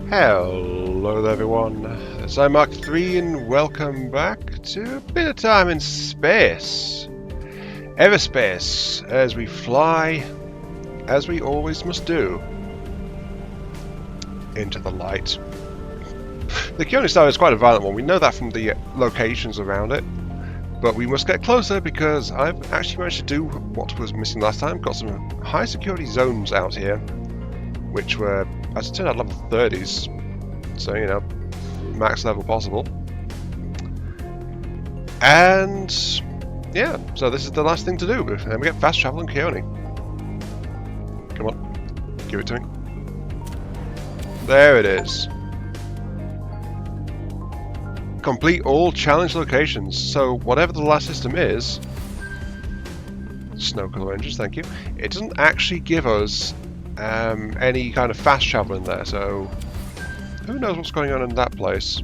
Hello there everyone, it's Mark 3 and welcome back to a bit of time in space. Everspace, as we fly, as we always must do, into the light. The Keone star is quite a violent one, we know that from the locations around it. But we must get closer because I've actually managed to do what was missing last time. Got some high security zones out here, which were, as it turned out, level 30s. So, you know, max level possible. And, yeah, so this is the last thing to do. And then we get fast travel in Keone. Come on, give it to me. There it is. Complete all challenge locations. So whatever the last system is, snow color engines, thank you. It doesn't actually give us any kind of fast travel in there. So who knows what's going on in that place?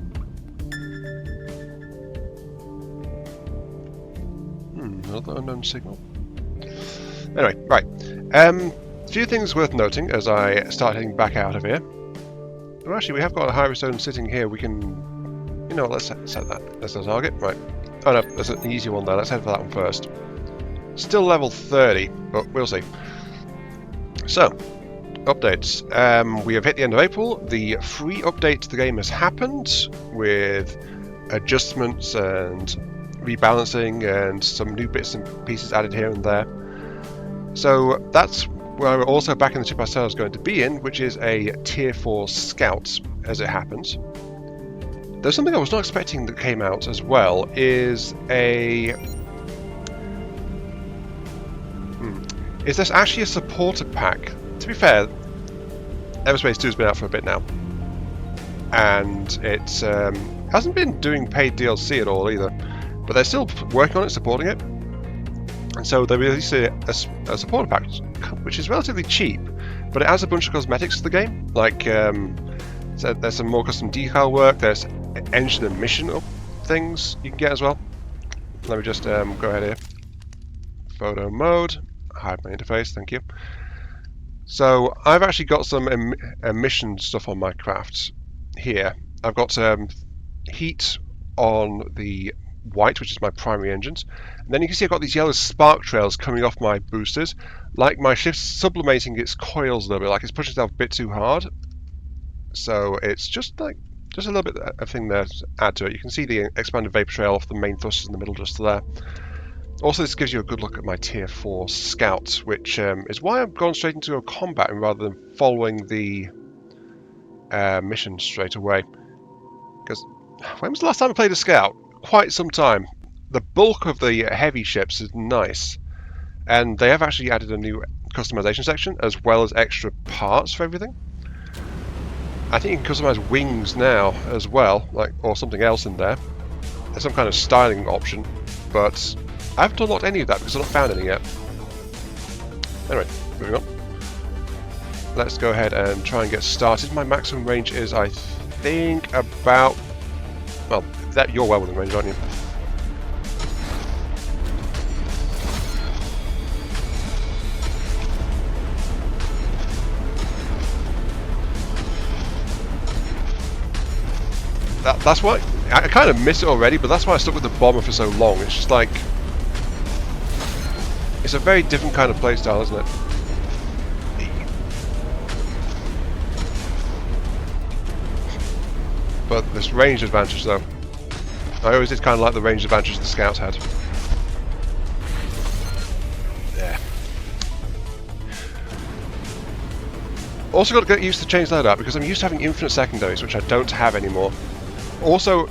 Another unknown signal. Anyway, right. A few things worth noting as I start heading back out of here. Well, actually, we have got a high zone sitting here. We can. You know, let's set that. That's the target, right? Oh no, there's an easy one there. Let's head for that one first. Still level 30, but we'll see. So, updates. We have hit the end of April. The free update to the game has happened with adjustments and rebalancing and some new bits and pieces added here and there. So that's where we're also back in the ship ourselves going to be in, which is a Tier 4 Scout, as it happens. There's something I was not expecting that came out as well, is is this actually a supporter pack? To be fair, Everspace 2 has been out for a bit now, and it hasn't been doing paid DLC at all either, but they're still working on it, supporting it, and so they released a supporter pack, which is relatively cheap, but it adds a bunch of cosmetics to the game, like so there's some more custom decal work, there's engine and mission up things you can get as well. Let me just go ahead here. Photo mode. Hide my interface, thank you. So I've actually got some emission stuff on my craft here. I've got heat on the white, which is my primary engines. And then you can see I've got these yellow spark trails coming off my boosters. Like my ship's sublimating its coils a little bit, like it's pushing itself a bit too hard. So it's just a little bit of thing there to add to it. You can see the expanded vapor trail off the main thrusters in the middle just there. Also, this gives you a good look at my Tier 4 Scout, which is why I've gone straight into a combat rather than following the mission straight away. Because when was the last time I played a Scout? Quite some time. The bulk of the heavy ships is nice, and they have actually added a new customization section as well as extra parts for everything. I think you can customize wings now as well, or something else in there. There's some kind of styling option, but I haven't unlocked any of that because I've not found any yet. Anyway, moving on. Let's go ahead and try and get started. My maximum range is, I think, about... Well, you're well within range, aren't you? That's why I kind of miss it already, but that's why I stuck with the bomber for so long. It's just like it's a very different kind of playstyle, isn't it? But this range advantage, though, I always did kind of like the range advantage the Scouts had. Yeah. Also got to get used to change that up because I'm used to having infinite secondaries, which I don't have anymore. Also,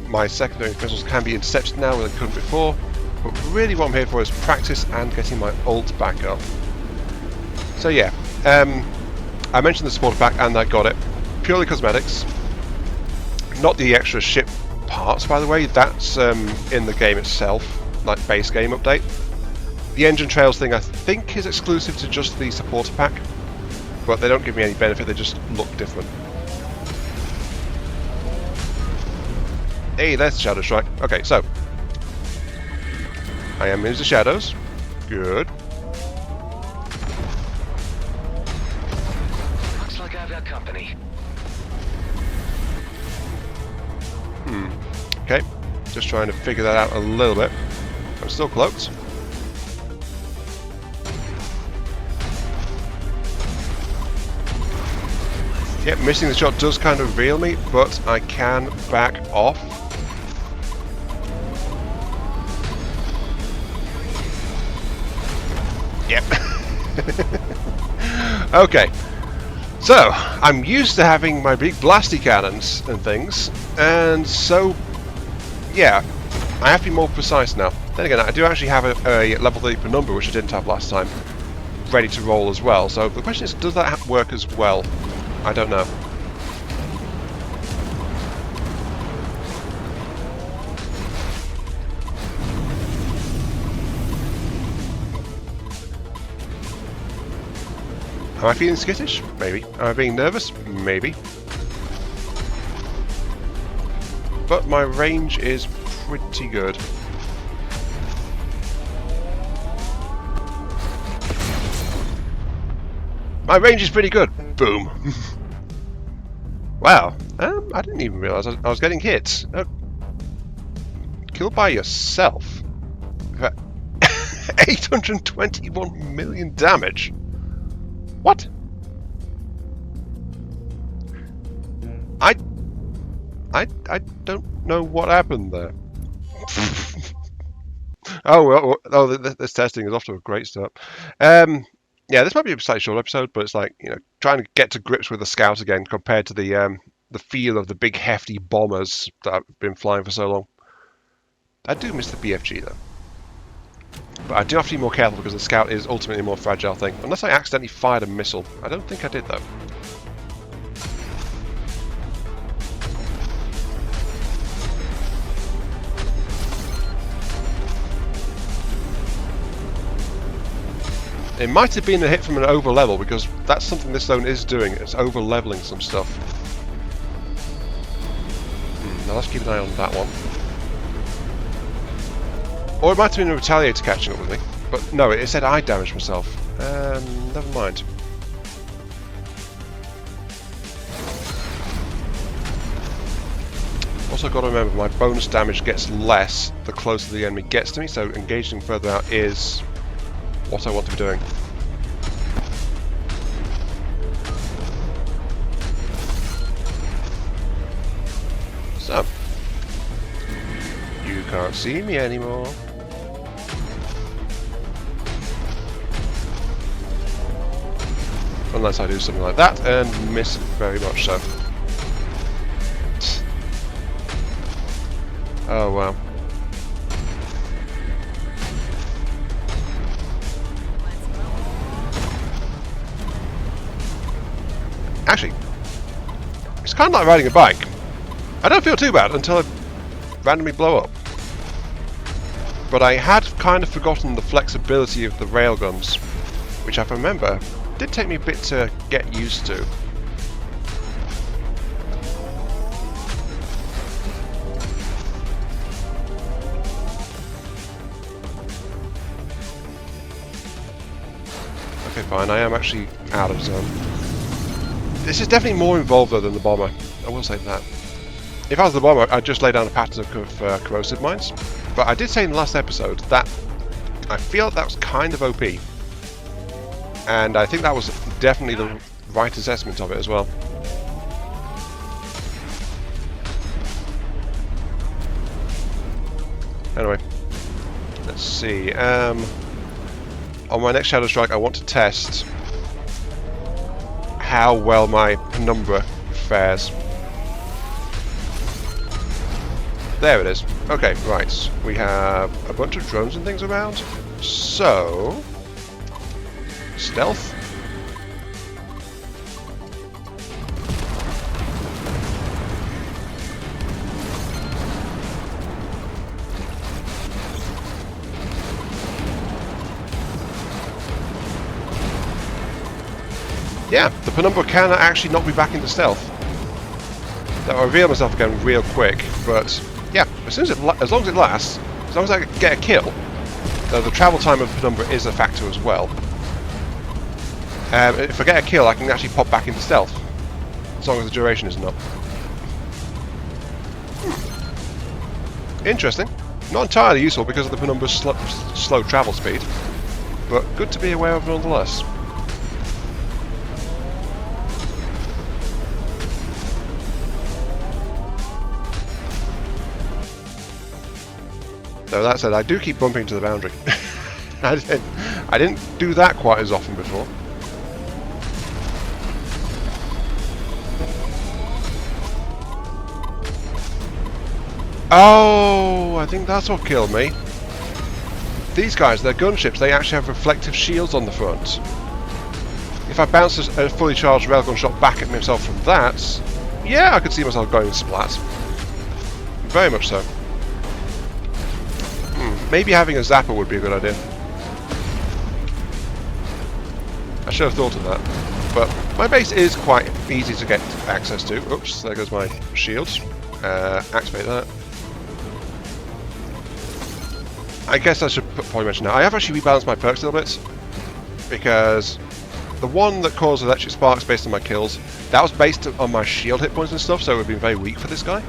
my secondary missiles can be intercepted now where they couldn't before, but really what I'm here for is practice and getting my ult back up. So yeah, I mentioned the supporter pack and I got it. Purely cosmetics. Not the extra ship parts, by the way, that's in the game itself, like base game update. The engine trails thing I think is exclusive to just the supporter pack, but they don't give me any benefit, they just look different. Hey, there's Shadow Strike. Okay, so I am into shadows. Good. Looks like I've got company. Okay, just trying to figure that out a little bit. I'm still cloaked. Yep, missing the shot does kind of reveal me, but I can back off. Yep. Okay. So, I'm used to having my big blasty cannons and things, and so, yeah, I have to be more precise now. Then again, I do actually have a level 30 penumbra, which I didn't have last time, ready to roll as well. So the question is, does that work as well? I don't know. Am I feeling skittish? Maybe. Am I being nervous? Maybe. But my range is pretty good. My range is pretty good. Boom. Wow. I didn't even realise I was getting hit. Killed by yourself. 821 million damage. What? I don't know what happened there. Oh, this testing is off to a great start. Yeah, this might be a slightly short episode, but it's like, you know, trying to get to grips with the Scout again compared to the feel of the big hefty bombers that I've been flying for so long. I do miss the BFG though. But I do have to be more careful because the Scout is ultimately a more fragile thing. Unless I accidentally fired a missile. I don't think I did though. It might have been a hit from an over level because that's something this zone is doing. It's over leveling some stuff. Now let's keep an eye on that one. Or it might have been a retaliator catching up with me. But no, it said I damaged myself. Never mind. Also got to remember my bonus damage gets less the closer the enemy gets to me, so engaging further out is what I want to be doing. So, you can't see me anymore. Unless I do something like that and miss very much so. Oh wow. Actually, it's kind of like riding a bike. I don't feel too bad until I randomly blow up. But I had kind of forgotten the flexibility of the railguns, which if I remember, did take me a bit to get used to. Okay, fine, I am actually out of zone. This is definitely more involved though than the bomber, I will say that. If I was the bomber, I'd just lay down a pattern of corrosive mines. But I did say in the last episode that I feel that was kind of OP. And I think that was definitely the right assessment of it as well. Anyway, let's see. On my next Shadow Strike, I want to test how well my penumbra fares. There it is. Okay, right. We have a bunch of drones and things around. So, stealth. Yeah, the penumbra can actually knock me back into stealth. I'll reveal myself again real quick, but yeah, as long as it lasts, as long as I get a kill, though the travel time of the penumbra is a factor as well. If I get a kill, I can actually pop back into stealth, as long as the duration isn't up. Interesting. Not entirely useful because of the penumbra's slow travel speed, but good to be aware of nonetheless. So that said, I do keep bumping to the boundary. I didn't do that quite as often before. Oh, I think that's what killed me. These guys, they're gunships, they actually have reflective shields on the front. If I bounce a fully charged railgun shot back at myself from that, yeah, I could see myself going splat. Very much so. Maybe having a zapper would be a good idea. I should have thought of that. But my base is quite easy to get access to. Oops, there goes my shields. Activate that. I guess I should probably mention now, I have actually rebalanced my perks a little bit, because the one that caused electric sparks based on my kills, that was based on my shield hit points and stuff, so it would have been very weak for this guy.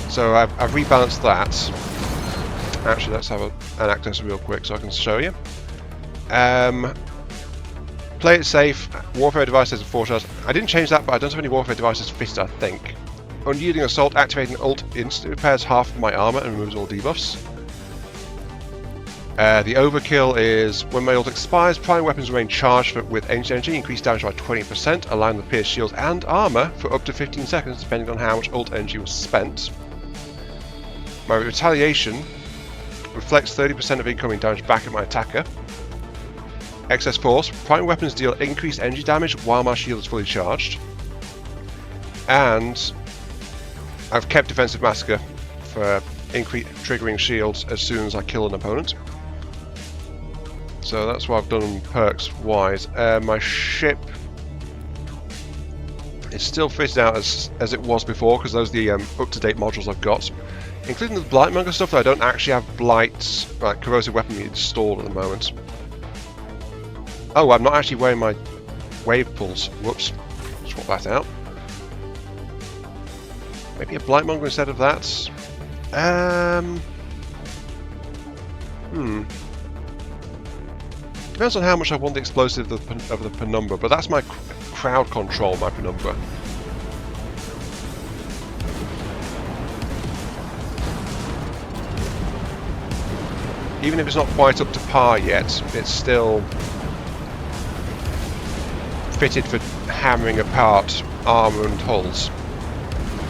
So I've rebalanced that. Actually, let's have an access real quick so I can show you. Play it safe, warfare devices and 4 shots. I didn't change that, but I don't have any warfare devices fitted, I think. Unyielding Assault, activating ult instantly repairs half of my armor and removes all debuffs. The overkill is when my ult expires, primary weapons remain charged with ancient energy, increased damage by 20%, allowing the pierced shields and armor for up to 15 seconds, depending on how much ult energy was spent. My retaliation reflects 30% of incoming damage back at my attacker. Excess force, primary weapons deal increased energy damage while my shield is fully charged. And I've kept defensive massacre for triggering shields as soon as I kill an opponent. So that's what I've done perks wise. My ship is still fitted out as it was before, because those are the up-to-date modules I've got, including the Blightmonger stuff. That I don't actually have Blight, corrosive weapon installed at the moment. Oh, I'm not actually wearing my wave pulse. Whoops. Swap that out. Maybe a Blightmonger instead of that. Depends on how much I want the explosive of the penumbra, but that's my crowd control, my penumbra. Even if it's not quite up to par yet, it's still fitted for hammering apart armour and hulls,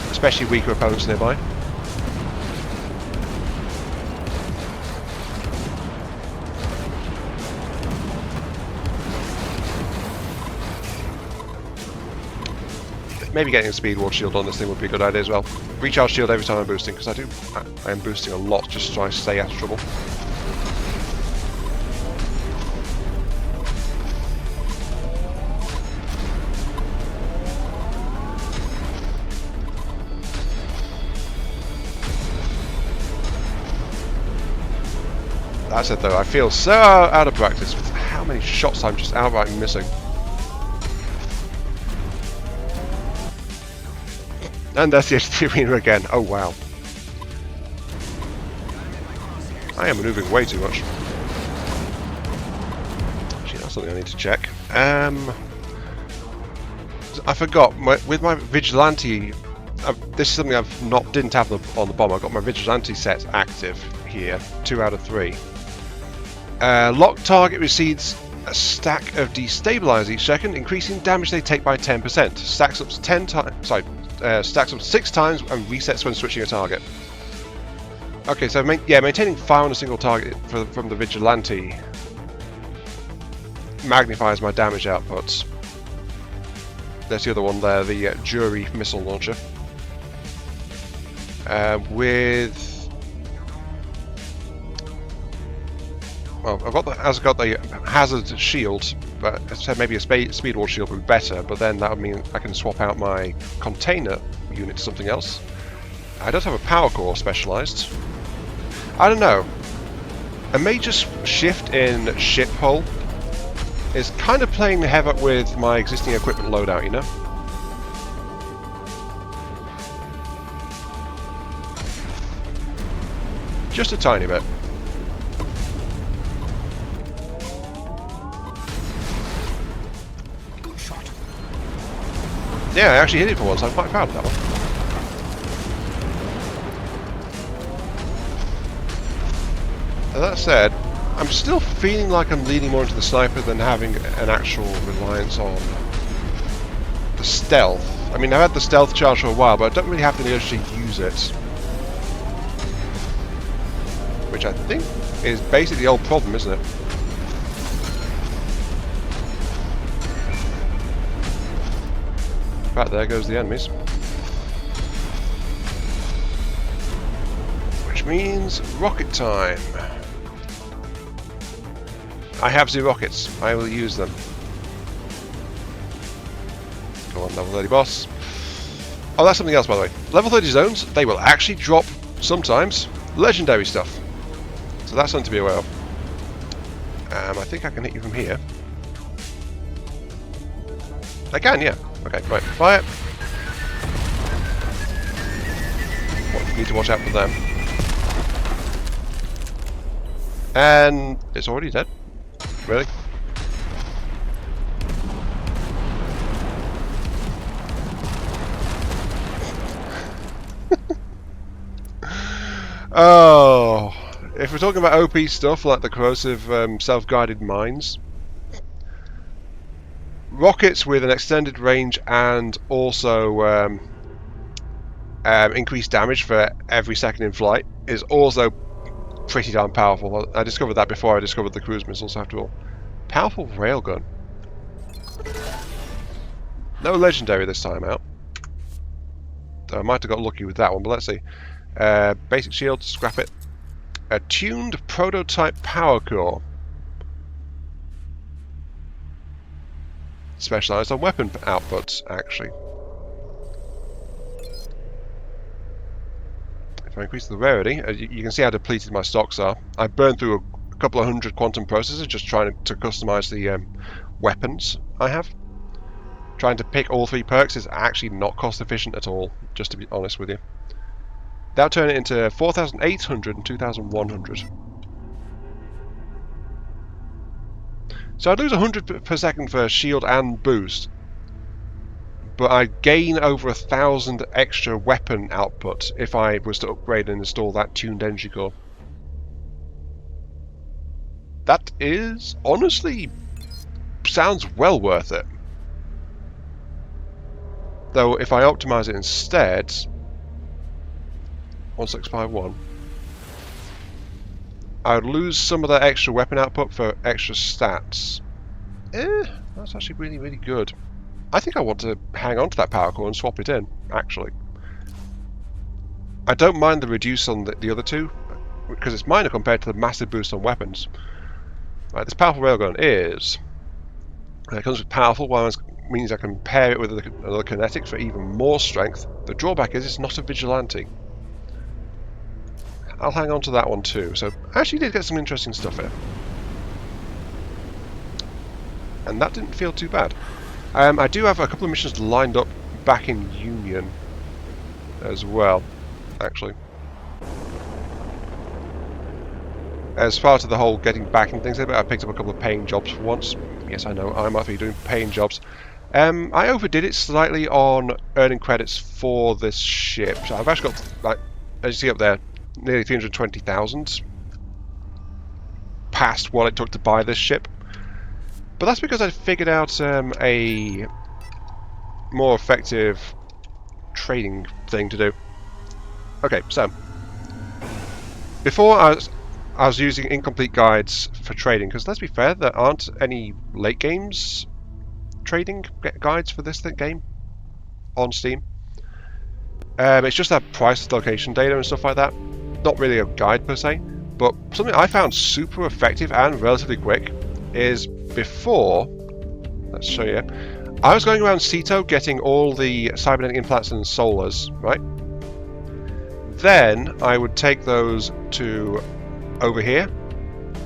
especially weaker opponents nearby. Maybe getting a speed ward shield on this thing would be a good idea as well. Recharge shield every time I'm boosting, because I am boosting a lot just to try and stay out of trouble. That's it though, I feel so out of practice with how many shots I'm just outright missing. And that's the HT arena again. Oh wow. I am maneuvering way too much. Actually, that's something I need to check. I forgot, with my Vigilante, this is something I've didn't have on the bomb. I've got my Vigilante set active here, 2 out of 3. Locked target receives a stack of destabilize each second, increasing damage they take by 10%. Stacks up 10 times. Sorry. Stacks up 6 times and resets when switching a target. Okay, so maintaining fire on a single target from the Vigilante magnifies my damage outputs. There's the other one there, the Jury missile launcher. I've got the hazard shield, but I said maybe a speed ward shield would be better, but then that would mean I can swap out my container unit to something else. I don't have a power core specialised. I don't know. A major shift in ship hull is kind of playing havoc with my existing equipment loadout, you know? Just a tiny bit. Good shot. Yeah, I actually hit it for once. I'm quite proud of that one. And that said, I'm still feeling like I'm leaning more into the sniper than having an actual reliance on the stealth. I mean, I've had the stealth charge for a while, but I don't really have the urge to use it. Which I think is basically the old problem, isn't it? In fact, there goes the enemies. Which means rocket time. I have 0 rockets. I will use them. Go on, level 30 boss. Oh, that's something else, by the way. Level 30 zones, they will actually drop, sometimes, legendary stuff. So that's something to be aware of. I think I can hit you from here. I can, yeah. Okay, right, fire. Need to watch out for them. And it's already dead. Really? Oh, if we're talking about OP stuff like the corrosive self-guided mines, rockets with an extended range and also increased damage for every second in flight is also pretty darn powerful. I discovered that before I discovered the cruise missiles, after all. Powerful railgun. No legendary this time out. Though I might have got lucky with that one, but let's see. Basic shield, scrap it. A tuned prototype power core. Specialised on weapon outputs, actually. If I increase the rarity, you can see how depleted my stocks are. I burned through a couple of hundred quantum processors just trying to customise the weapons I have. Trying to pick all 3 perks is actually not cost efficient at all, just to be honest with you. That'll turn it into 4,800 and 2,100. So I'd lose 100 per second for shield and boost, but I'd gain over 1,000 extra weapon output if I was to upgrade and install that tuned energy core. That is, honestly, sounds well worth it. Though if I optimise it instead, 1651, I would lose some of that extra weapon output for extra stats. That's actually really, really good. I think I want to hang on to that power core and swap it in, actually. I don't mind the reduce on the other two, because it's minor compared to the massive boost on weapons. Right, this powerful railgun is... It comes with powerful, which means I can pair it with another kinetic for even more strength. The drawback is it's not a vigilante. I'll hang on to that one too. So I actually did get some interesting stuff here. And that didn't feel too bad. I do have a couple of missions lined up back in Union as well, actually. As part of the whole getting back and things like that, I picked up a couple of paying jobs for once. Yes, I know, I might be doing paying jobs. I overdid it slightly on earning credits for this ship. So I've actually got, like, as you see up there, nearly 320,000 past what it took to buy this ship. But that's because I figured out a more effective trading thing to do. Okay, so before I was using incomplete guides for trading, because let's be fair, there aren't any late games trading guides for this game on Steam. It's just that price location data and stuff like that. Not really a guide per se, but something I found super effective and relatively quick is before, let's show you, I was going around Ceto getting all the cybernetic implants and solars, right? Then I would take those to over here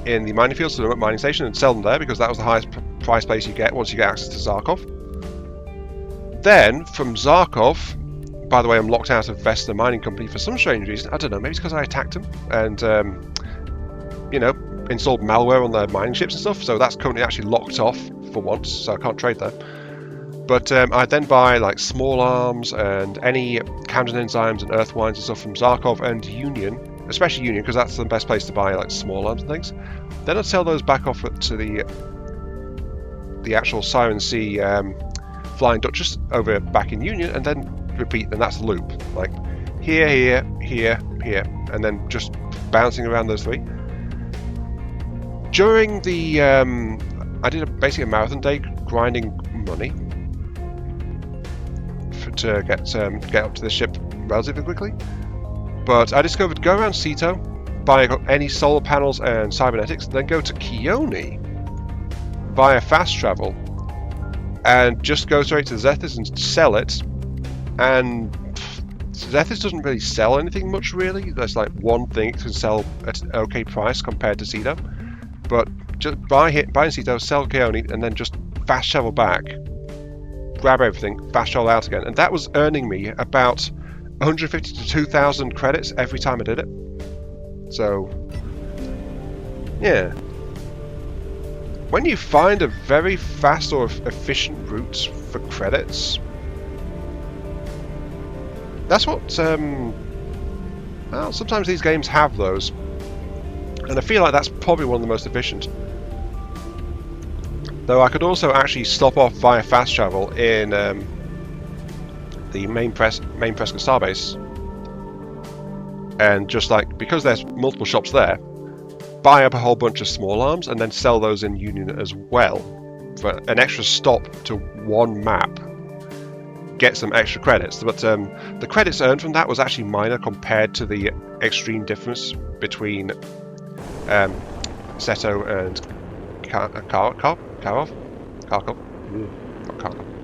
in the mining fields to the mining station and sell them there, because that was the highest price place you get once you get access to Zarkov. Then from Zarkov by the way, I'm locked out of Vesta Mining Company for some strange reason. I don't know, maybe it's because I attacked them and, you know, installed malware on their mining ships and stuff, so that's currently actually locked off for once, so I can't trade there. But I then buy like small arms and any Camden enzymes and earth wines and stuff from Zarkov and Union, especially Union, because that's the best place to buy like small arms and things. Then I'd sell those back off to the actual Siren Sea Flying Duchess over back in Union, and then repeat, and that's the loop. Like here, here, here, here, and then just bouncing around those three. During the, I did basically a marathon day grinding money to get up to the ship relatively quickly. But I discovered go around Ceto, buy any solar panels and cybernetics, then go to Keone via fast travel, and just go straight to Zethys and sell it. And Zethys doesn't really sell anything much, really. There's like one thing it can sell at an okay price compared to Ceto. But just buy in Ceto, sell Keone, and then just fast travel back, grab everything, fast travel out again. And that was earning me about 150 to 2,000 credits every time I did it. So, yeah. When you find a very fast or efficient route for credits, that's what, well, sometimes these games have those. And I feel like that's probably one of the most efficient. Though I could also actually stop off via fast travel in the main Prescott Starbase, and just like, because there's multiple shops there, buy up a whole bunch of small arms and then sell those in Union as well for an extra stop to one map. Get some extra credits, but the credits earned from that was actually minor compared to the extreme difference between Seto and Kharkov?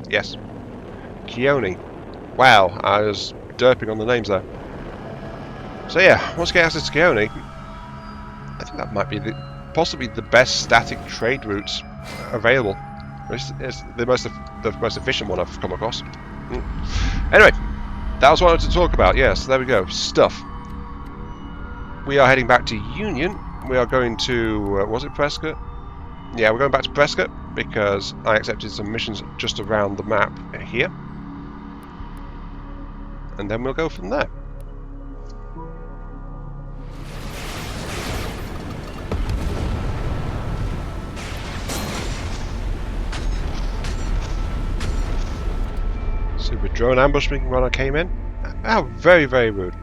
Yes. Keone. Wow, I was derping on the names there. So yeah, once you get access to Keone, I think that might be possibly the best static trade route available. It's the most efficient one I've come across. Anyway, that was what I wanted to talk about. Yes, there we go. Stuff. We are heading back to Union. We are going to, was it Prescott? Yeah, we're going back to Prescott because I accepted some missions just around the map here. And then we'll go from there. Super drone ambushed me when I came in. How very, very rude.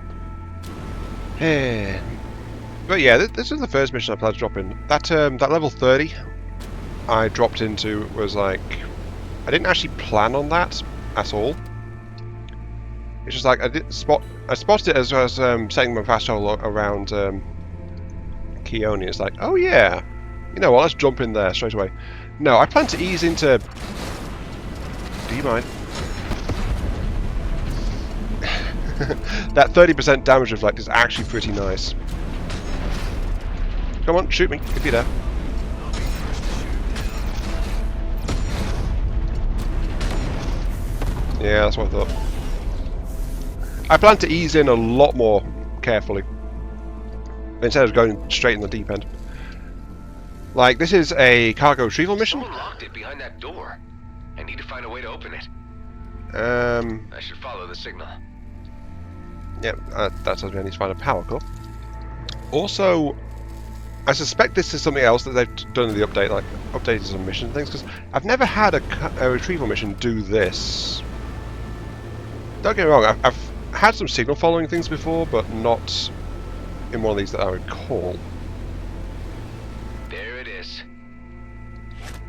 But yeah, this is the first mission I plan to drop in. That level 30 I dropped into was like, I didn't actually plan on that at all. It's just like I spotted it as I was setting my fast travel around Keone. It's like, oh yeah, you know what? Let's jump in there straight away. No, I plan to ease into. Do you mind? That 30% damage reflect is actually pretty nice. Come on, shoot me if you're there. Yeah, that's what I thought. I plan to ease in a lot more carefully instead of going straight in the deep end. Like, this is a cargo retrieval mission. Someone locked it behind that door. I need to find a way to open it. I should follow the signal. Yep, that tells me I need to find a power core. Also, I suspect this is something else that they've done in the update, like updated some mission things, because I've never had a retrieval mission do this. Don't get me wrong, I've had some signal following things before, but not in one of these that I recall. There it is.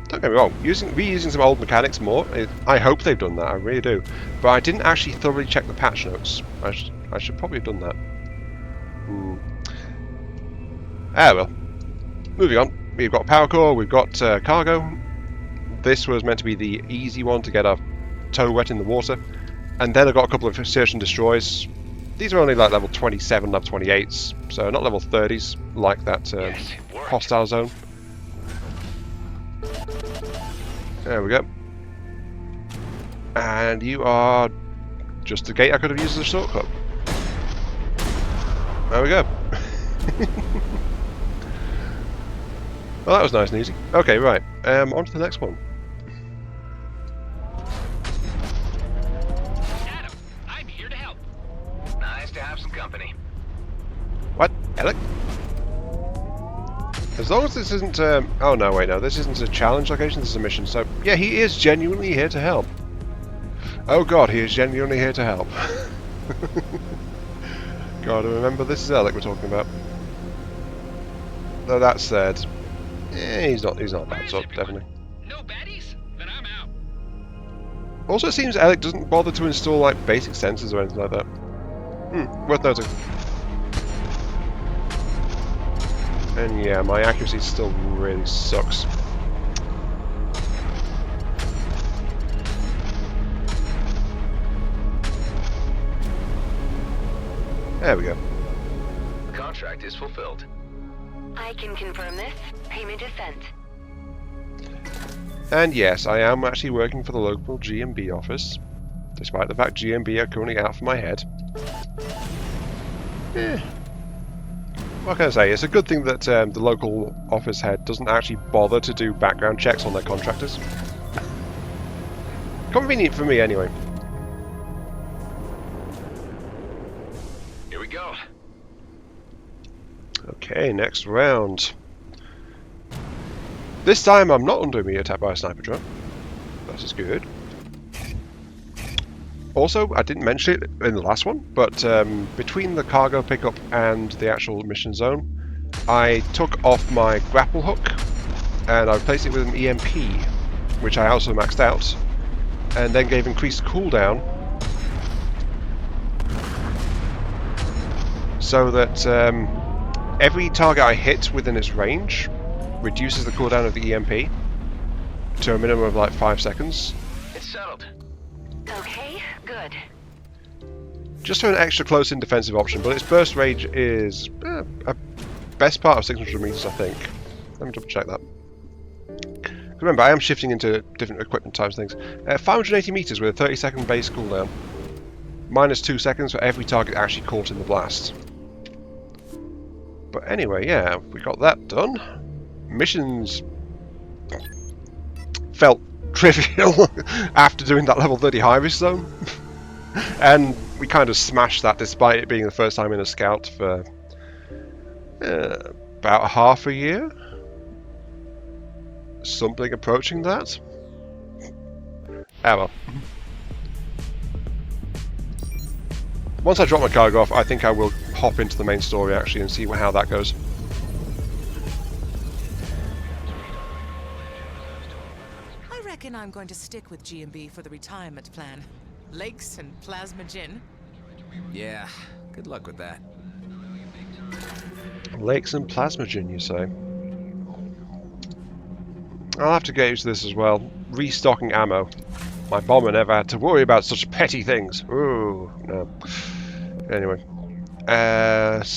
Don't get me wrong, reusing some old mechanics more, I hope they've done that, I really do. But I didn't actually thoroughly check the patch notes. I should probably have done that. Ah well. Moving on, we've got power core, we've got cargo. This was meant to be the easy one to get our toe wet in the water. And then I got a couple of search and destroys. These are only like level 27, level 28s, so not level 30s like that hostile zone. There we go. And you are Just a gate I could have used as a shortcut. There we go. Well, that was nice and easy. Okay, right. On to the next one. Adam, I'm here to help. Nice to have some company. What? Alec? As long as this isn't... oh, no, wait, no. This isn't a challenge location, this is a mission. So, yeah, he is genuinely here to help. Oh, God, he is genuinely here to help. God, remember, this is Alec we're talking about. Though that said... he's not bad, so definitely. No baddies? Then I'm out. Also, it seems Alec doesn't bother to install, like, basic sensors or anything like that. Worth noting. And yeah, my accuracy still really sucks. There we go. The contract is fulfilled. I can confirm this. Payment is sent. And yes, I am actually working for the local GMB office, despite the fact GMB are currently out for my head. What can I say? It's a good thing that the local office head doesn't actually bother to do background checks on their contractors. Convenient for me, anyway. Here we go. Okay, next round. This time I'm not under immediate attack by a sniper drone. That is good. Also, I didn't mention it in the last one, but between the cargo pickup and the actual mission zone, I took off my grapple hook and I replaced it with an EMP, which I also maxed out, and then gave increased cooldown so that every target I hit within its range reduces the cooldown of the EMP to a minimum of like 5 seconds. It's settled. Okay, good. Just for an extra close-in defensive option, but its burst range is a best part of 600 meters, I think. Let me double check that. Remember, I am shifting into different equipment types and things. 580 meters with a 30-second base cooldown. Minus 2 seconds for every target actually caught in the blast. But anyway, yeah, we got that done. Missions felt trivial after doing that level 30 high-risk zone. And we kind of smashed that despite it being the first time in a scout for about half a year. Something approaching that. Ah, well. Once I drop my cargo off, I think I will hop into the main story actually and see how that goes. I reckon I'm going to stick with GMB for the retirement plan. Lakes and plasma gin. Yeah, good luck with that. Lakes and plasma gin, you say? I'll have to get used to this as well. Restocking ammo. My bomber never had to worry about such petty things. Ooh, no. Anyway. Let's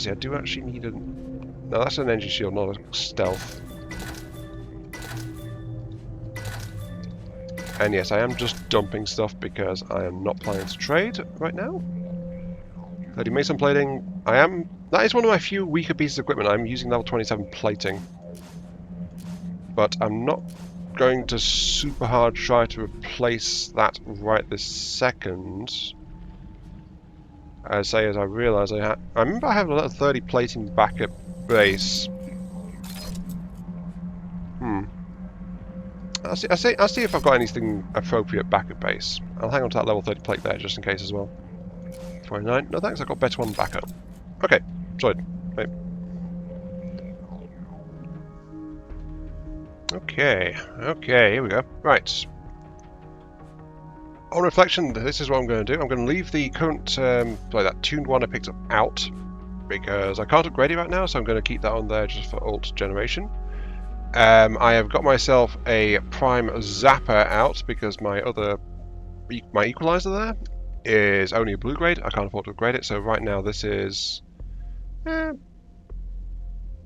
see, I do actually need a... No, that's an engine shield, not a stealth. And yes, I am just dumping stuff because I am not planning to trade right now. 30 mason plating. That is one of my few weaker pieces of equipment. I'm using level 27 plating. But I'm not going to super hard try to replace that right this second. As I realise I remember I have a level 30 plating back at base. I'll see if I've got anything appropriate back at base. I'll hang on to that level 30 plate there just in case as well. 29. No thanks, I've got better one back up. Okay, sorted. Right. Okay, here we go. Right. On reflection, this is what I'm going to do. I'm going to leave the current, that tuned one I picked up out, because I can't upgrade it right now, so I'm going to keep that on there just for alt generation. I have got myself a prime zapper out, because my equalizer there is only a blue grade. I can't afford to upgrade it, so right now this is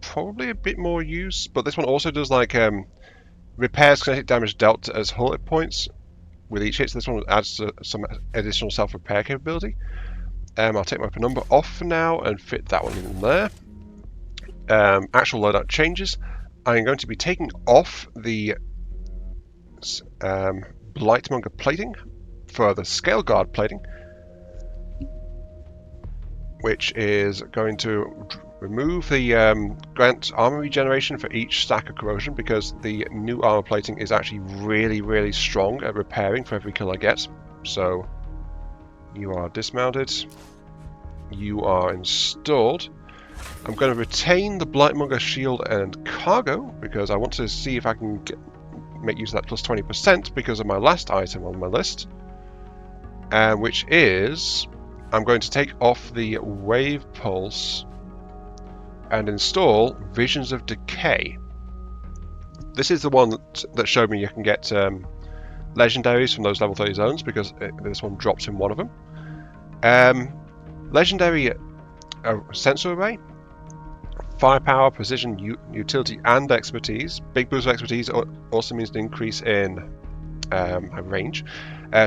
probably a bit more use, but this one also does like repairs kinetic damage dealt as hull hit points, with each hit. So this one adds some additional self-repair capability. I'll take my penumbra off for now and fit that one in there. Actual loadout changes. I'm going to be taking off the Blightmonger plating for the Scale Guard plating, which is going to remove the grant armor regeneration for each stack of corrosion, because the new armor plating is actually really, really strong at repairing for every kill I get. So you are dismounted, you are installed. I'm going to retain the Blightmonger shield and cargo because I want to see if I can make use of that plus 20% because of my last item on my list, which is I'm going to take off the Wave Pulse and install Visions of Decay. This is the one that showed me you can get legendaries from those level 30 zones, because this one drops in one of them. Legendary sensor array, firepower, precision, utility, and expertise. Big boost of expertise also means an increase in range.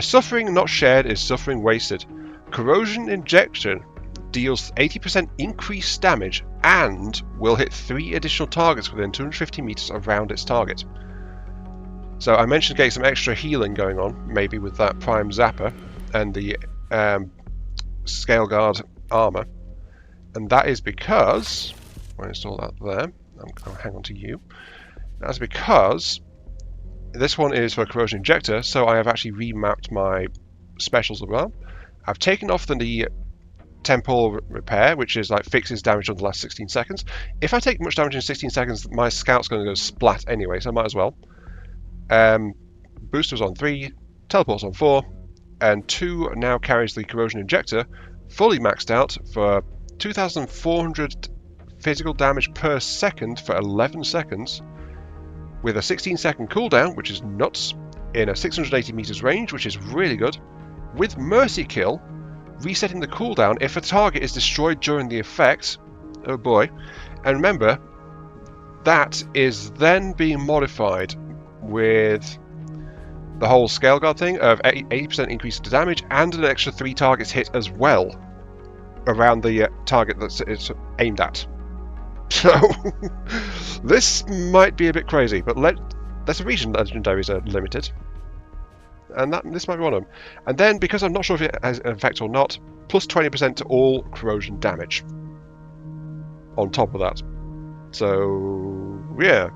Suffering not shared is suffering wasted. Corrosion injection deals 80% increased damage and will hit 3 additional targets within 250 meters around its target. So I mentioned getting some extra healing going on, maybe with that Prime Zapper and the Scale Guard armor, and that is because I'll install that there. I'll hang on to you. That's because this one is for a corrosion injector, so I have actually remapped my specials as well. I've taken off the temporal repair, which is like fixes damage on the last 16 seconds. If I take much damage in 16 seconds, my scout's going to go splat anyway, so I might as well. Boosters on 3, teleports on 4, and 2 now carries the corrosion injector, fully maxed out for 2,400 physical damage per second for 11 seconds, with a 16-second cooldown, which is nuts, in a 680 meters range, which is really good, with Mercy Kill, resetting the cooldown if a target is destroyed during the effect. Oh boy. And remember, that is then being modified with the whole Scale Guard thing of 80% increase to damage and an extra 3 targets hit as well around the target that it's aimed at. So this might be a bit crazy, but there's a reason legendaries are limited, and this might be one of them. And then, because I'm not sure if it has an effect or not, plus 20% to all corrosion damage on top of that. So yeah.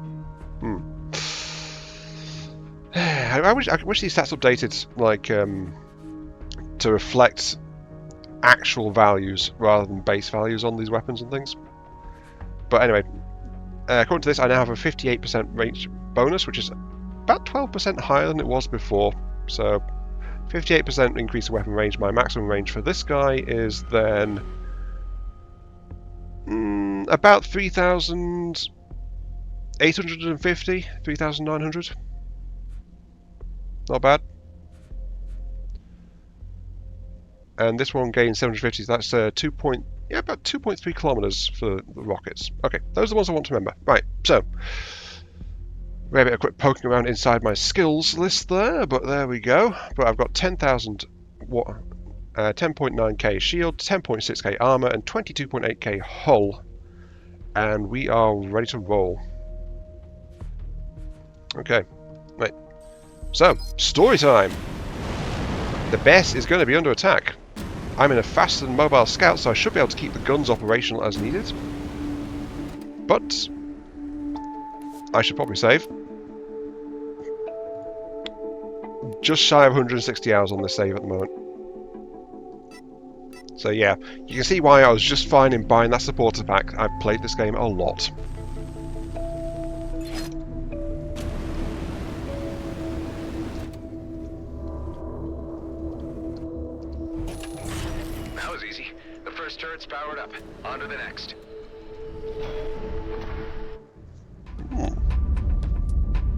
I wish these stats updated, like to reflect actual values rather than base values on these weapons and things. But anyway, according to this, I now have a 58% range bonus, which is about 12% higher than it was before. So 58% increase in weapon range. My maximum range for this guy is then about 3,850, 3,900. Not bad. And this one gains 750. So that's about 2.3 kilometers for the rockets. Okay, those are the ones I want to remember. Right, so we have a quick poking around inside my skills list there, but there we go. But I've got 10.9k shield, 10.6k armor, and 22.8k hull, and we are ready to roll. Okay, right. So story time. The base is going to be under attack. I'm in a fast and mobile scout, so I should be able to keep the guns operational as needed. But I should probably save. Just shy of 160 hours on this save at the moment. So yeah, you can see why I was just fine in buying that supporter pack. I've played this game a lot. Turret's powered up. On to the next.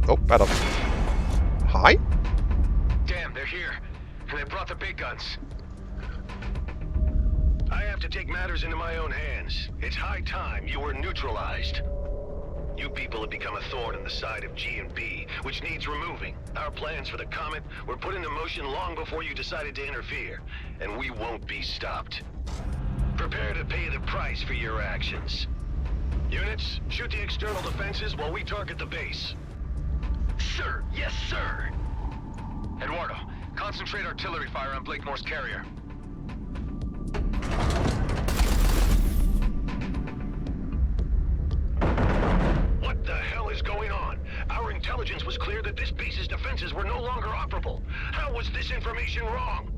Oh, bad up. Hi? Damn, they're here. And they brought the big guns. I have to take matters into my own hands. It's high time you were neutralized. You people have become a thorn in the side of G&B, which needs removing. Our plans for the Comet were put into motion long before you decided to interfere, and we won't be stopped. Prepare to pay the price for your actions. Units, shoot the external defenses while we target the base. Sir, yes, sir. Eduardo, concentrate artillery fire on Blakemore's carrier. What the hell is going on? Our intelligence was clear that this base's defenses were no longer operable. How was this information wrong?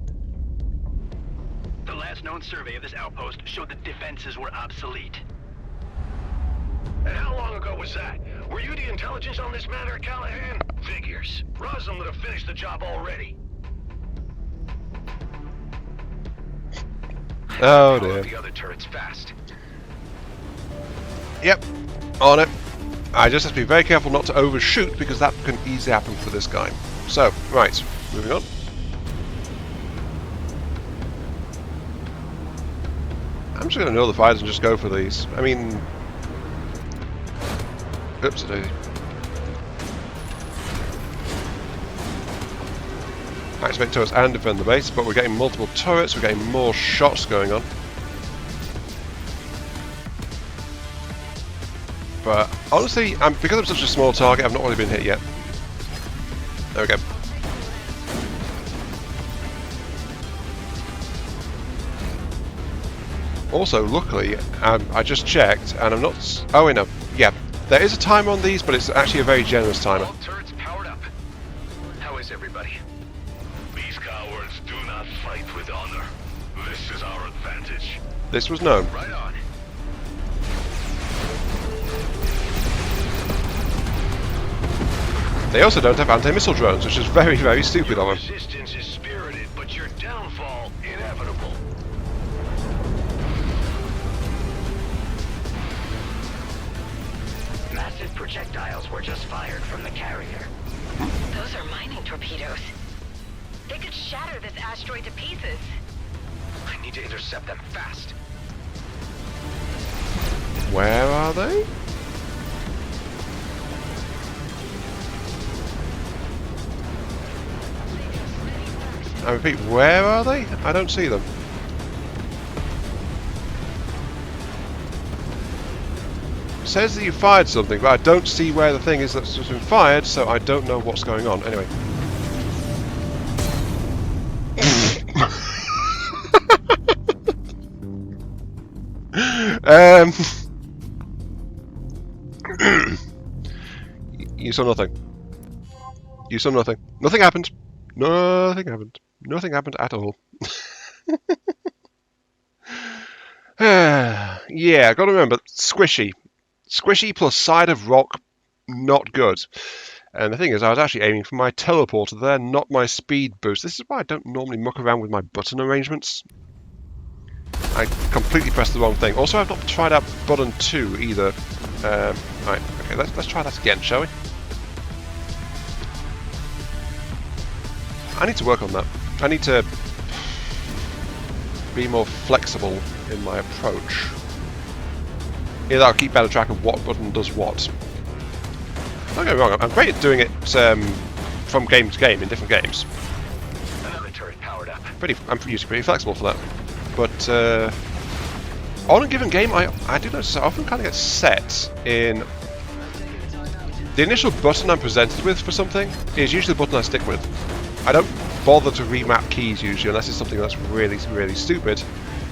The last known survey of this outpost showed the defenses were obsolete. And how long ago was that? Were you the intelligence on this matter, Callahan? Figures. Roslin would have finished the job already. Oh Power dear. up the other turrets fast. Yep, on it. I just have to be very careful not to overshoot because that can easily happen for this guy. So, right, moving on. I'm just going to know the fighters and just go for these. I mean... Oops-a-daisy. Activate turrets and defend the base, but we're getting multiple turrets, we're getting more shots going on. But honestly, because I'm such a small target, I've not really been hit yet. There we go. Also, luckily, I just checked, and I'm not... Oh, wait, no. Yeah, there is a timer on these, but it's actually a very generous timer. All turrets powered up. How is everybody? These cowards do not fight with honor. This is our advantage. This was known. Right on. They also don't have anti-missile drones, which is very, very stupid of them. Resistance is spirited, but your downfall inevitable. Massive projectiles were just fired from the carrier. Those are mining torpedoes. They could shatter this asteroid to pieces. I need to intercept them fast. Where are they? I repeat, where are they? I don't see them. It says that you fired something, but I don't see where the thing is that's just been fired, so I don't know what's going on. Anyway. You saw nothing. You saw nothing. Nothing happened. Nothing happened. Nothing happened at all. Yeah, gotta remember, squishy. Squishy plus side of rock, not good. And the thing is, I was actually aiming for my teleporter there, not my speed boost. This is why I don't normally muck around with my button arrangements. I completely pressed the wrong thing. Also, I've not tried out button 2 either. Right, okay, let's try that again, shall we? I need to work on that. I need to be more flexible in my approach. Either I'll keep better track of what button does what. Don't get me wrong, I'm great at doing it from game to game in different games. Another turret powered up. I'm usually pretty flexible for that. But on a given game, I do notice I often kind of get set in... The initial button I'm presented with for something is usually the button I stick with. I don't bother to remap keys usually unless it's something that's really, really stupid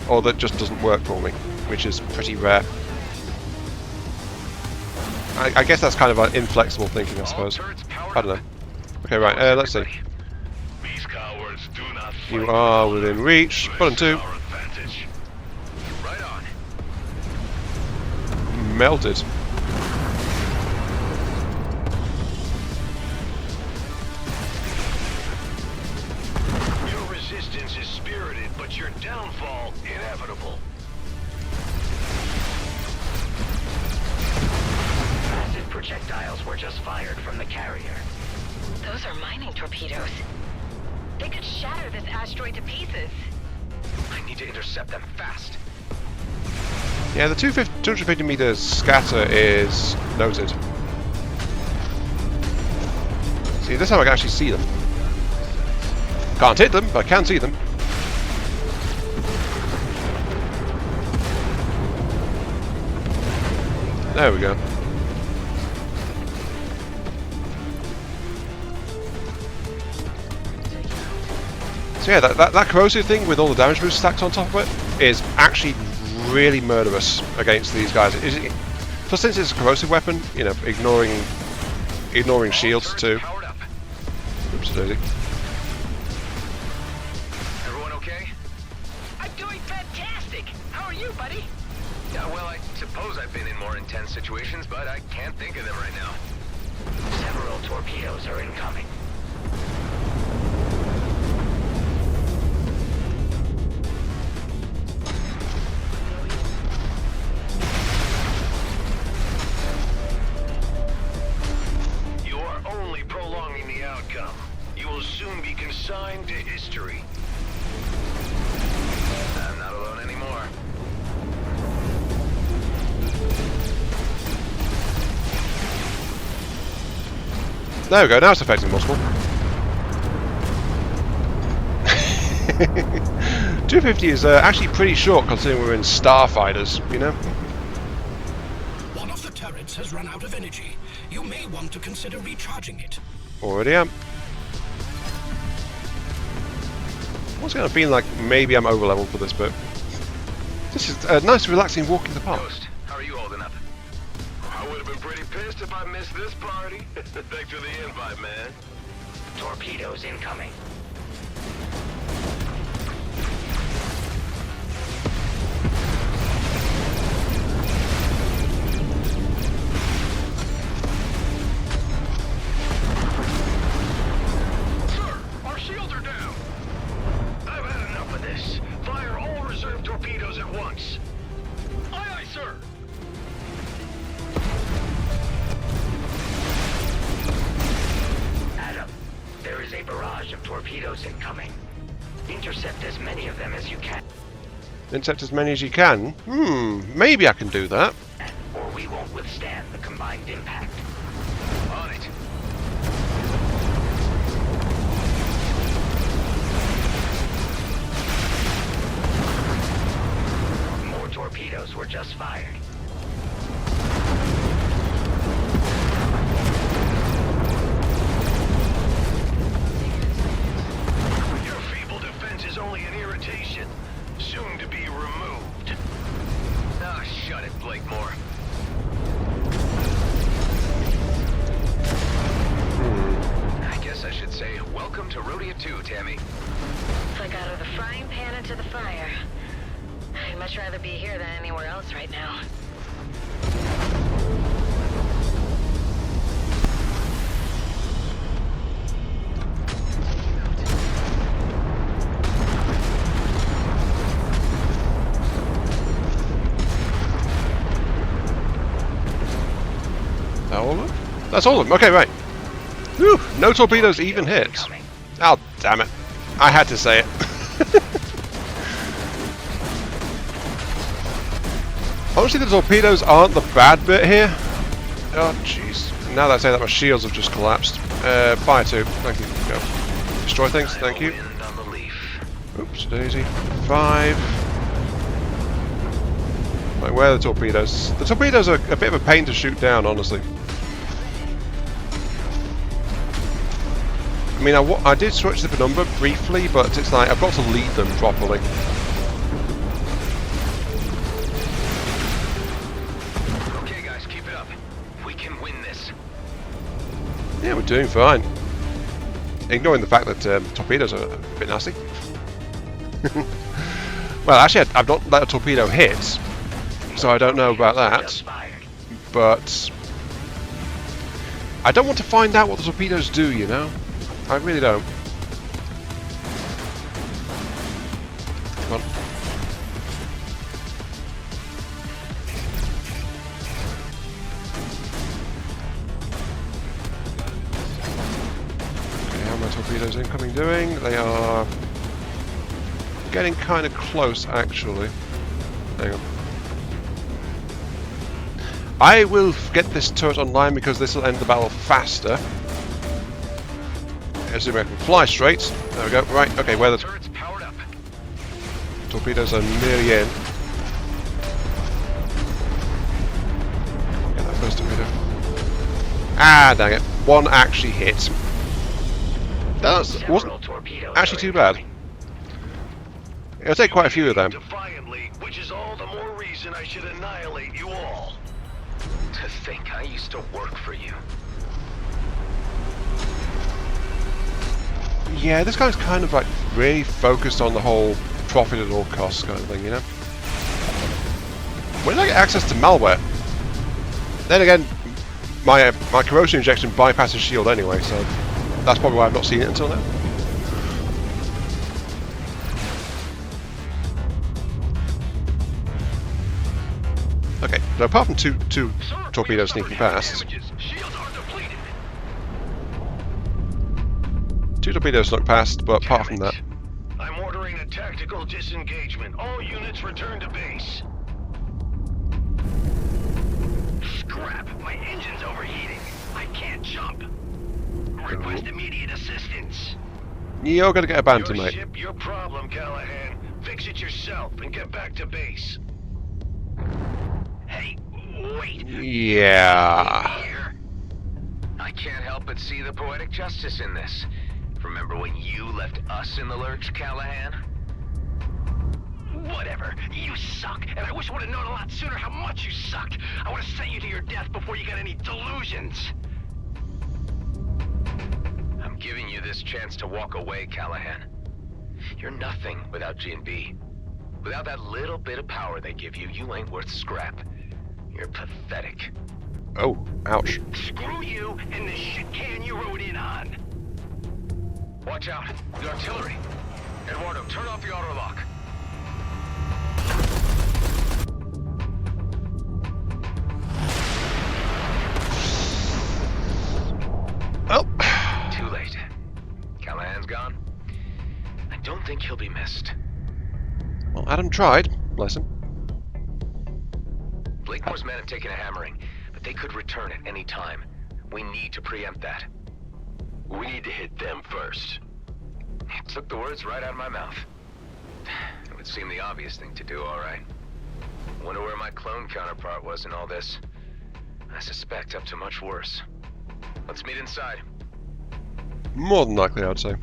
or that just doesn't work for me, which is pretty rare. I guess that's kind of an inflexible thinking, I suppose. I don't know. Okay, right, let's see. These cowards do not fight You are within reach. Button 2. our advantage. Right on. Melted. Your resistance is spirited, but your downfall inevitable. Massive projectiles were just fired from the carrier. Those are mining torpedoes. They could shatter this asteroid to pieces. I need to intercept them fast. Yeah, the 250 meters scatter is noted. See, this time I can actually see them. Can't hit them, but I can see them. There we go. So yeah, that corrosive thing with all the damage boosts stacked on top of it is actually really murderous against these guys. Plus, since it's a corrosive weapon, you know, ignoring shields too. Oops, daisy. Everyone okay? I'm doing fantastic! How are you, buddy? Yeah, well, I suppose I've been in more intense situations, but I can't think of them right now. Several torpedoes are incoming. You are only prolonging the outcome. You will soon be consigned to history. I'm not alone anymore. There we go, now it's affecting multiple. 250 is actually pretty short considering we're in starfighters, you know? One of the turrets has run out of energy. You may want to consider recharging it. Already am. What's going to be like? Maybe I'm over leveled for this bit. This is a nice relaxing walk in the park. Ghost, how are you holding up? I would have been pretty pissed if I missed this party. Thanks for the invite, man. Torpedoes incoming. Sir, our shields are down. I've had enough of this. Fire all reserve torpedoes at once. Aye, aye, sir. Adam, there is a barrage of torpedoes incoming. Intercept as many of them as you can, Intercept as many as you can. Maybe I can do that. or we won't withstand the combined impact. On it. More torpedoes were just fired. Your feeble defense is only an irritation, soon to be removed. Ah, shut it, Blakemore. I guess I should say, welcome to Rhodia 2, Tammy. It's like out of the frying pan into the fire. I'd much rather be here than anywhere else right now. That all of them? That's all of them. Okay, right. Whew, no torpedoes even hit. Incoming. Oh, damn it. I had to say it. Honestly, the torpedoes aren't the bad bit here. Oh, jeez. Now that I say that, my shields have just collapsed. Fire 2. Thank you. Go. Destroy things. Thank you. Wind on the leaf. Oops, daisy. 5. Right, where are the torpedoes? The torpedoes are a bit of a pain to shoot down, honestly. I mean, I did switch the penumbra briefly, but it's like I've got to lead them properly. Okay, guys, keep it up. We can win this. Yeah, we're doing fine. Ignoring the fact that torpedoes are a bit nasty. Well, actually, I've not let a torpedo hit, so I don't know about that. Just fired. But I don't want to find out what the torpedoes do, you know? I really don't. Come on. Okay, how are my torpedoes incoming doing? They are getting kind of close, actually. Hang on. I will get this turret online because this will end the battle faster. Assume I can fly straight. There we go. Right, okay, where the Turret's powered up. torpedoes are nearly in. Get that first torpedo. Ah, dang it. One actually hit. That wasn't actually too bad. It'll take quite a few of them. Defiantly, which is all the more reason I should annihilate you all. To think I used to work for you. Yeah, this guy's kind of like really focused on the whole profit at all costs kind of thing, you know? When did I get access to malware? Then again, my corrosion injection bypasses shield anyway, so that's probably why I've not seen it until now. Okay, so apart from two torpedoes sneaking past, Shields are depleted. two torpedoes snuck past, but apart from that, I'm ordering a tactical disengagement. All units return to base. Scrap! My engine's overheating. I can't jump. Request immediate assistance. you're gonna get abandoned, Your mate. ship, your problem, Callahan. Fix it yourself and get back to base. Hey, wait. Yeah. Here. I can't help but see the poetic justice in this. Remember when you left us in the lurch, Callahan? Whatever. You suck, and I wish I would have known a lot sooner how much you sucked. I would have sent you to your death before you got any delusions. I'm giving you this chance to walk away, Callahan. You're nothing without G&B. Without that little bit of power they give you, you ain't worth scrap. You're pathetic. Oh, ouch. Screw you and the shit can you rode in on. Watch out, the artillery. Eduardo, turn off the auto lock. Oh. Too late. Callahan's gone. I don't think he'll be missed. Well, Adam tried. Bless him. Blakemore's men have taken a hammering, but they could return at any time. We need to preempt that. We need to hit them first. You took the words right out of my mouth. It would seem the obvious thing to do, all right. Wonder where my clone counterpart was in all this. I suspect up to much worse. Let's meet inside. More than likely, I'd say.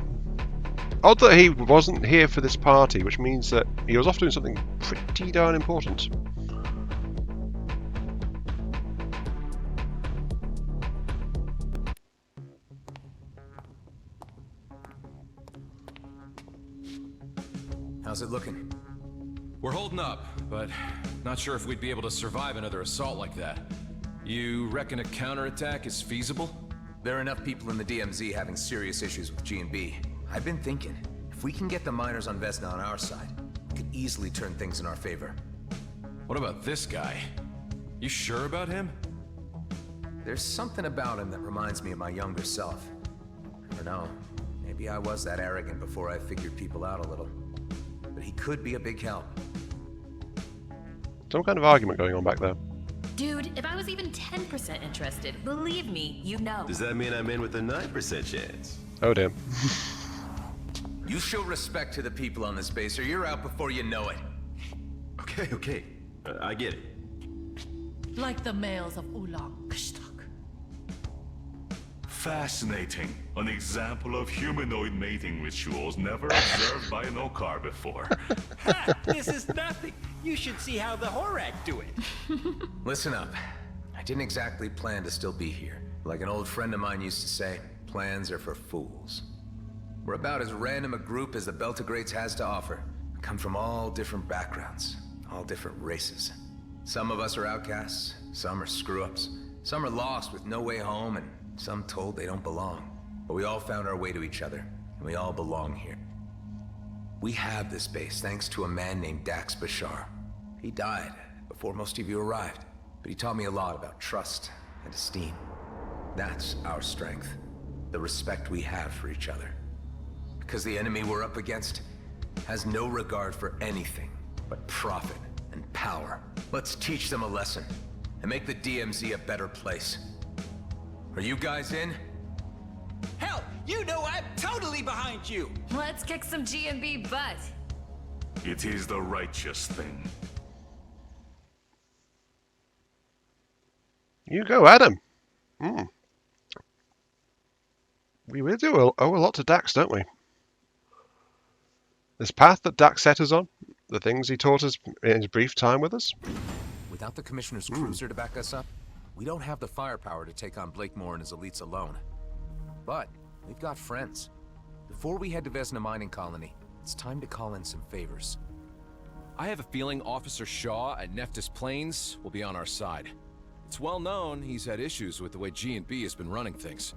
Odd that he wasn't here for this party, which means that he was off doing something pretty darn important. How's it looking? We're holding up, but not sure if we'd be able to survive another assault like that. You reckon a counterattack is feasible? There are enough people in the DMZ having serious issues with G&B. I've been thinking, if we can get the miners on Vesna on our side, we could easily turn things in our favor. What about this guy? You sure about him? There's something about him that reminds me of my younger self. I don't know, maybe I was that arrogant before I figured people out a little. But he could be a big help. Some kind of argument going on back there. Dude, if I was even 10% interested, believe me, you know. Does that mean I'm in with a 9% chance? Oh dear. You show respect to the people on this base or you're out before you know it. Okay. I get it. Like the males of Ulang Kshtak. Fascinating. An example of humanoid mating rituals never observed by an Okar before. Ha! This is nothing. You should see how the Horak do it. Listen up. I didn't exactly plan to still be here. Like an old friend of mine used to say, plans are for fools. We're about as random a group as the Beltagrades has to offer. We come from all different backgrounds, all different races. Some of us are outcasts, some are screw-ups, some are lost with no way home, and some told they don't belong. But we all found our way to each other, and we all belong here. We have this base thanks to a man named Dax Bashar. He died before most of you arrived, but he taught me a lot about trust and esteem. That's our strength, the respect we have for each other. Because the enemy we're up against has no regard for anything but profit and power. Let's teach them a lesson and make the DMZ a better place. Are you guys in? Hell, you know I'm totally behind you! Let's kick some G&B butt. It is the righteous thing. You go, Adam. We really do owe a lot to Dax, don't we? This path that Dax set us on, the things he taught us in his brief time with us. Without the Commissioner's cruiser to back us up, we don't have the firepower to take on Blakemore and his elites alone. But we've got friends. Before we head to Vesna Mining Colony, it's time to call in some favors. I have a feeling Officer Shaw at Nephthys Plains will be on our side. It's well known he's had issues with the way G&B has been running things.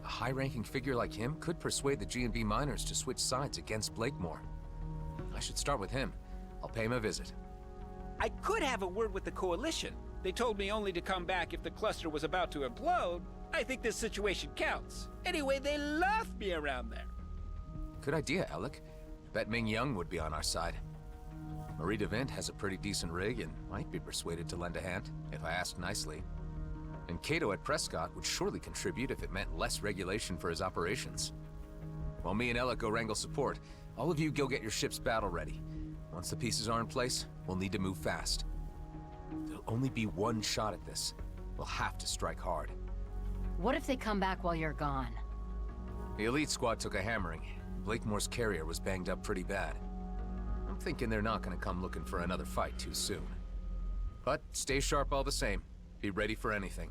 A high-ranking figure like him could persuade the G&B miners to switch sides against Blakemore. I should start with him. I'll pay him a visit. I could have a word with the Coalition. They told me only to come back if the cluster was about to implode. I think this situation counts. Anyway, they love me around there. Good idea, Alec. Bet Ming Young would be on our side. Marie DeVint has a pretty decent rig and might be persuaded to lend a hand, if I ask nicely. And Cato at Prescott would surely contribute if it meant less regulation for his operations. While me and Ella go wrangle support, all of you go get your ships battle ready. Once the pieces are in place, we'll need to move fast. There'll only be one shot at this. We'll have to strike hard. What if they come back while you're gone? The elite squad took a hammering. Blakemore's carrier was banged up pretty bad. I'm thinking they're not gonna come looking for another fight too soon. But stay sharp all the same. Be ready for anything.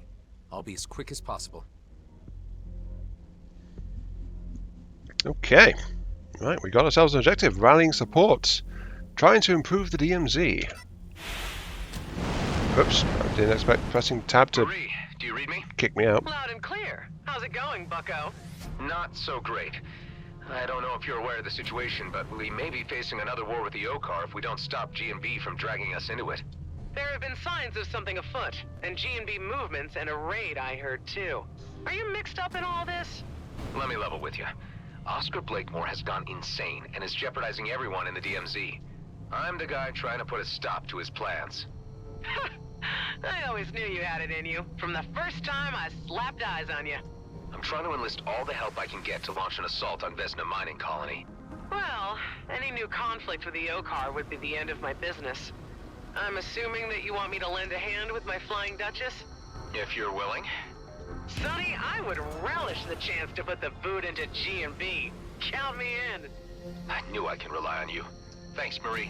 I'll be as quick as possible. Okay. Right, we got ourselves an objective. Rallying support. Trying to improve the DMZ. Oops, I didn't expect pressing tab to Marie, do you read me? kick me out. Loud and clear. How's it going, bucko? Not so great. I don't know if you're aware of the situation, but we may be facing another war with the Okar if we don't stop G&B from dragging us into it. There have been signs of something afoot, and G&B movements and a raid I heard too. Are you mixed up in all this? Let me level with you. Oscar Blakemore has gone insane and is jeopardizing everyone in the DMZ. I'm the guy trying to put a stop to his plans. I always knew you had it in you, from the first time I slapped eyes on you. I'm trying to enlist all the help I can get to launch an assault on Vesna Mining Colony. Well, any new conflict with the Okar would be the end of my business. I'm assuming that you want me to lend a hand with my Flying Duchess? If you're willing. Sonny, I would relish the chance to put the boot into G&B. Count me in. I knew I could rely on you. Thanks, Marie.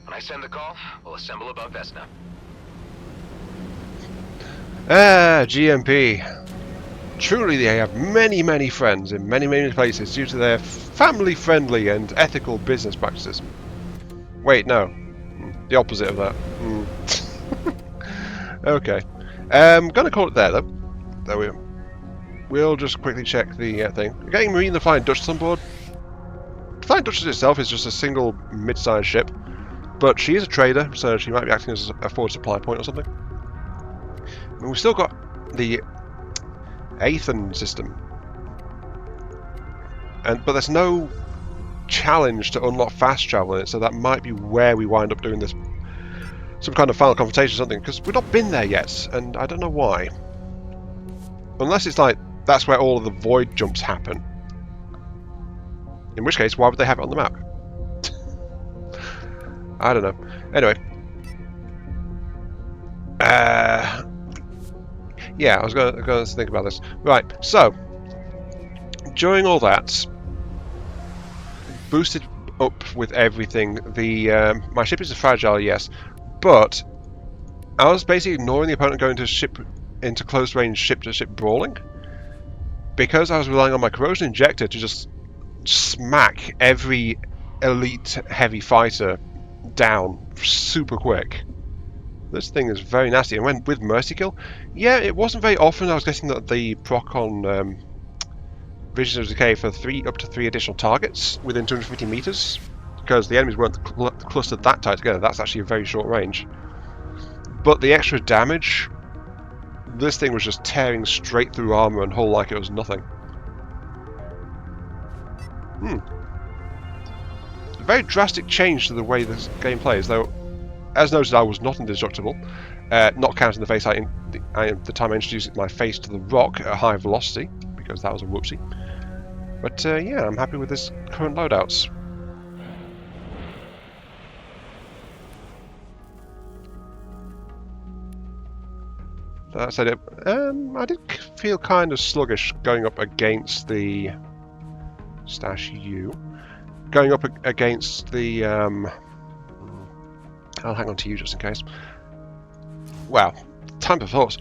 When I send the call, we'll assemble above Vesna. GMP. Truly they have many, many friends in many, many places due to their family-friendly and ethical business practices. Wait, no. The opposite of that. Okay. Gonna call it there, though. There we go. We'll just quickly check the thing. We're getting Marine the Flying Duchess on board. The Flying Duchess itself is just a single mid-sized ship, but she is a trader, so she might be acting as a forward supply point or something. And we've still got the Aethan system, but there's no challenge to unlock fast travel in it, so that might be where we wind up doing this, some kind of final confrontation or something, because we've not been there yet, and I don't know why. Unless it's like that's where all of the void jumps happen, in which case why would they have it on the map? I don't know. Anyway, yeah, I was going to think about this. Right, so during all that, boosted up with everything. The my ship is fragile, yes, but I was basically ignoring the opponent going into close range ship-to-ship brawling because I was relying on my corrosion injector to just smack every elite heavy fighter down super quick. This thing is very nasty. And when with Mercy Kill, yeah, it wasn't very often I was getting the proc on Visions of Decay for up to 3 additional targets within 250 meters, because the enemies weren't clustered that tight together. That's actually a very short range. But the extra damage, this thing was just tearing straight through armor and hull like it was nothing. A very drastic change to the way this game plays, though as noted, I was not indestructible, not counting the face the time I introduced my face to the rock at high velocity, because that was a whoopsie. But yeah, I'm happy with this current loadouts. That said, I did feel kind of sluggish going up against the Stash U. Going up against the I'll hang on to you just in case. Wow, time for thoughts.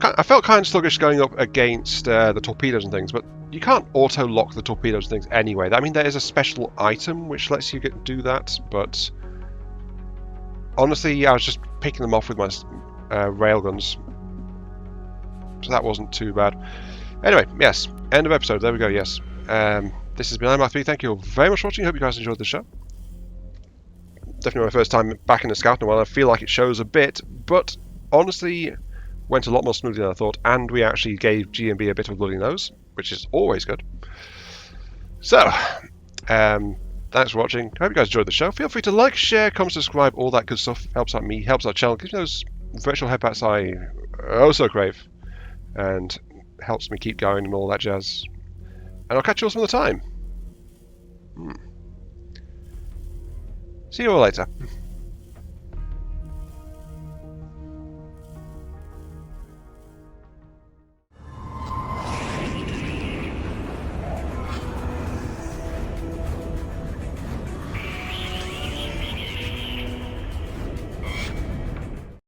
I felt kind of sluggish going up against the torpedoes and things, but you can't auto-lock the torpedoes and things anyway. I mean, there is a special item which lets you do that, but honestly, I was just picking them off with my railguns, so that wasn't too bad. Anyway, yes, end of episode. There we go. Yes, this has been IMR3. Thank you all very much for watching. Hope you guys enjoyed the show. Definitely my first time back in the Scout in a while. I feel like it shows a bit, but honestly, went a lot more smoothly than I thought, and we actually gave G&B a bit of a bloody nose, which is always good. So, thanks for watching. I hope you guys enjoyed the show. Feel free to like, share, comment, subscribe, all that good stuff. Helps out me, helps out the channel, gives me those virtual headbats I oh so crave, and helps me keep going and all that jazz. And I'll catch you all some other time. See you all later.